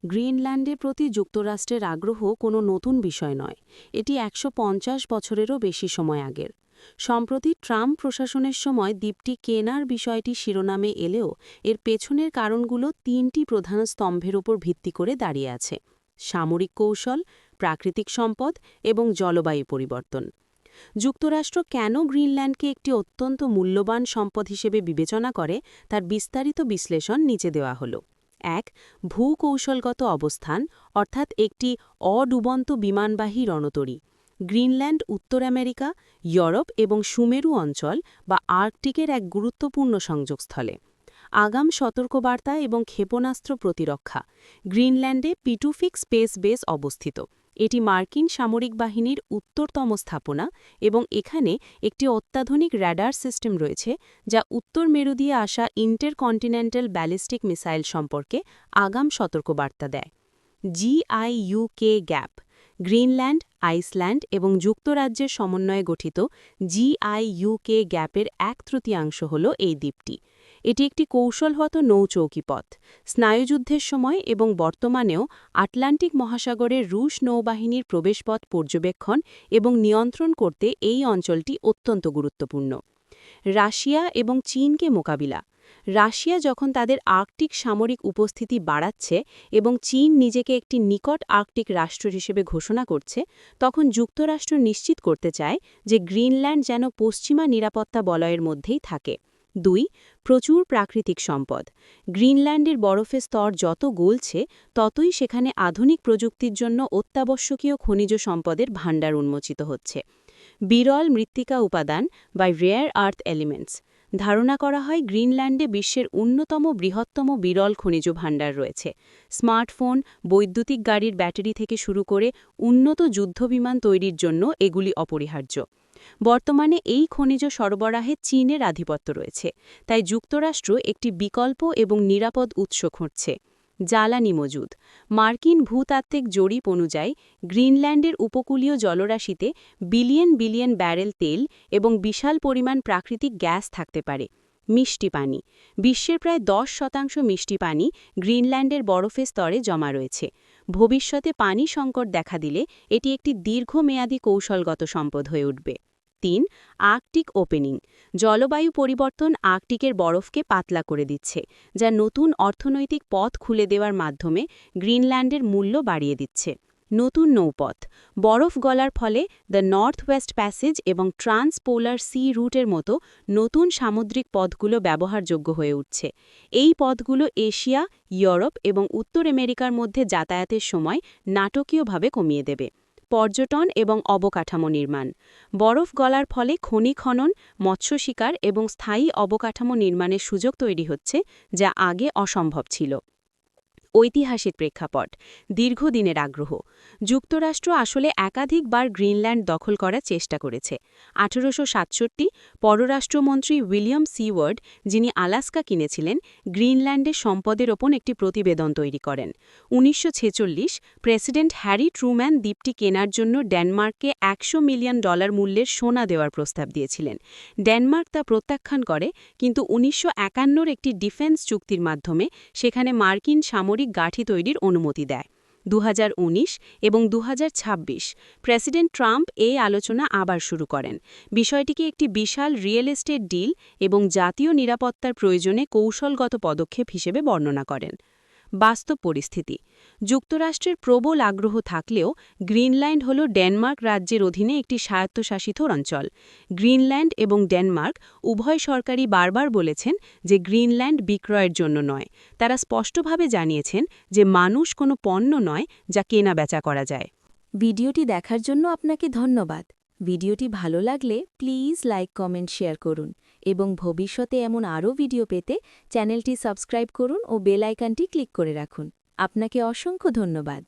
গ্রিনল্যান্ডের প্রতি যুক্তরাষ্ট্রের আগ্রহ কোনো নতুন বিষয় নয়। এটি ১৫০ বছরেরও বেশি সময় আগের। সম্প্রতি ট্রাম্প প্রশাসনের সময় দ্বীপটি কেনার বিষয়টি শিরোনামে এলেও এর পেছনের কারণগুলো তিনটি প্রধান স্তম্ভের উপর ভিত্তি করে দাঁড়িয়ে আছে: সামরিক কৌশল, প্রাকৃতিক সম্পদ এবং জলবায়ু পরিবর্তন। যুক্তরাষ্ট্র কেন গ্রিনল্যান্ডকে একটি অত্যন্ত মূল্যবান সম্পদ হিসেবে বিবেচনা করে তার বিস্তারিত বিশ্লেষণ নিচে দেওয়া হল। ১. ভূকৌশলগত অবস্থান, অর্থাৎ একটি অডুবন্ত বিমানবাহী রণতরী। গ্রিনল্যান্ড উত্তর আমেরিকা, ইউরোপ এবং সুমেরু অঞ্চল বা আর্কটিকের এক গুরুত্বপূর্ণ সংযোগস্থলে। আগাম সতর্কবার্তা এবং ক্ষেপণাস্ত্র প্রতিরক্ষা। গ্রিনল্যান্ডে পিটুফিক স্পেস বেস অবস্থিত। এটি মার্কিন সামরিক বাহিনীর উত্তরতম স্থাপনা এবং এখানে একটি অত্যাধুনিক র্যাডার সিস্টেম রয়েছে যা উত্তর মেরু দিয়ে আসা ইন্টারকন্টিনেন্টাল ব্যালিস্টিক মিসাইল সম্পর্কে আগাম সতর্কবার্তা দেয়। জিআইইউকে গ্যাপ। গ্রিনল্যান্ড, আইসল্যান্ড এবং যুক্তরাজ্যের সমন্বয়ে গঠিত জিআইইউকে গ্যাপের 1/3 হল এই দ্বীপটি। এটি একটি কৌশলগত নৌচৌকিপথ। স্নায়ুযুদ্ধের সময় এবং বর্তমানেও আটলান্টিক মহাসাগরের রুশ নৌবাহিনীর প্রবেশপথ পর্যবেক্ষণ এবং নিয়ন্ত্রণ করতে এই অঞ্চলটি অত্যন্ত গুরুত্বপূর্ণ। রাশিয়া এবং চীনকে মোকাবিলা। রাশিয়া যখন তাদের আর্কটিক সামরিক উপস্থিতি বাড়াচ্ছে এবং চীন নিজেকে একটি নিকট আর্কটিক রাষ্ট্র হিসেবে ঘোষণা করছে, তখন যুক্তরাষ্ট্র নিশ্চিত করতে চায় যে গ্রিনল্যান্ড যেন পশ্চিমা নিরাপত্তা বলয়ের মধ্যেই থাকে। ২. প্রচুর প্রাকৃতিক সম্পদ। গ্রিনল্যান্ডের বরফের স্তর যত গলছে ততই সেখানে আধুনিক প্রযুক্তির জন্য অত্যাবশ্যকীয় খনিজ সম্পদের ভাণ্ডার উন্মোচিত হচ্ছে। বিরল মৃত্তিকা উপাদান বা রেয়ার আর্থ এলিমেন্টস। ধারণা করা হয় গ্রিনল্যান্ডে বিশ্বের অন্যতম বৃহত্তম বিরল খনিজ ভাণ্ডার রয়েছে। স্মার্টফোন, বৈদ্যুতিক গাড়ির ব্যাটারি থেকে শুরু করে উন্নত যুদ্ধবিমান তৈরির জন্য এগুলি অপরিহার্য। বর্তমানে এই খনিজ সরবরাহে চীনের আধিপত্য রয়েছে, তাই যুক্তরাষ্ট্র একটি বিকল্প এবং নিরাপদ উৎস খুঁজছে। জ্বালানি মজুদ। মার্কিন ভূতাত্ত্বিক জরিপ অনুযায়ী গ্রিনল্যান্ডের উপকূলীয় জলরাশিতে বিলিয়ন বিলিয়ন ব্যারেল তেল এবং বিশাল পরিমাণ প্রাকৃতিক গ্যাস থাকতে পারে। মিষ্টি পানি। বিশ্বের প্রায় 10% মিষ্টি পানি গ্রিনল্যান্ডের বরফের স্তরে জমা রয়েছে। ভবিষ্যতে পানি সংকট দেখা দিলে এটি একটি দীর্ঘমেয়াদী কৌশলগত সম্পদ হয়ে উঠবে। ৩. Arctic opening. জলবায়ু পরিবর্তন আর্কটিকের বরফকে পাতলা করে দিচ্ছে, যা নতুন অর্থনৈতিক পথ খুলে দেওয়ার মাধ্যমে গ্রিনল্যান্ডের মূল্য বাড়িয়ে দিচ্ছে। নতুন নৌপথ। বরফ গলার ফলে দ্য নর্থ ওয়েস্ট প্যাসেজ এবং ট্রান্সপোলার সি রুটের মতো নতুন সামুদ্রিক পথগুলো ব্যবহারযোগ্য হয়ে উঠছে। এই পথগুলো এশিয়া, ইউরোপ এবং উত্তর আমেরিকার মধ্যে যাতায়াতের সময় নাটকীয়ভাবে কমিয়ে দেবে। পর্যটন এবং অবকাঠামো নির্মাণ। বরফ গলার ফলে খনি খনন, মৎস্য শিকার এবং স্থায়ী অবকাঠামো নির্মাণের সুযোগ তৈরি হচ্ছে, যা আগে অসম্ভব ছিল। ঐতিহাসিক প্রেক্ষাপট। দীর্ঘদিনের আগ্রহ। যুক্তরাষ্ট্র আসলে একাধিকবার গ্রিনল্যান্ড দখল করার চেষ্টা করেছে। 1867 পররাষ্ট্রমন্ত্রী উইলিয়াম সিওয়ার্ড, যিনি আলাস্কা কিনেছিলেন, গ্রিনল্যান্ডের সম্পদের ওপর একটি প্রতিবেদন তৈরি করেন। 1946 প্রেসিডেন্ট হ্যারি ট্রুম্যান দ্বীপটি কেনার জন্য ডেনমার্ককে $100 মিলিয়ন মূল্যের সোনা দেওয়ার প্রস্তাব দিয়েছিলেন। ডেনমার্ক তা প্রত্যাখ্যান করে, কিন্তু 1951 একটি ডিফেন্স চুক্তির মাধ্যমে সেখানে মার্কিন সামরিক গাঁথি তৈরির অনুমতি দেয়। 2019 এবং 2026 প্রেসিডেন্ট ট্রাম্প এই আলোচনা আবার শুরু করেন। বিষয়টিকে একটি বিশাল রিয়েল এস্টেট ডিল এবং জাতীয় নিরাপত্তার প্রয়োজনে কৌশলগত পদক্ষেপ হিসেবে বর্ণনা করেন। বাস্তব পরিস্থিতি। যুক্তরাষ্ট্রের প্রবল আগ্রহ থাকলেও গ্রিনল্যান্ড হল ডেনমার্ক রাজ্যের অধীনে একটি স্বায়ত্তশাসিত অঞ্চল। গ্রিনল্যান্ড এবং ডেনমার্ক উভয় সরকারই বারবার বলেছেন যে গ্রিনল্যান্ড বিক্রয়ের জন্য নয়। তারা স্পষ্টভাবে জানিয়েছেন যে মানুষ কোনো পণ্য নয় যা কেনা-বেচা করা যায়। ভিডিওটি দেখার জন্য আপনাকে ধন্যবাদ। ভিডিওটি ভালো লাগলে প্লিজ লাইক, কমেন্ট, শেয়ার করুন এবং ভবিষ্যতে এমন আরও ভিডিও পেতে চ্যানেলটি সাবস্ক্রাইব করুন ও বেল আইকনটি ক্লিক করে রাখুন। আপনাকে অসংখ্য ধন্যবাদ।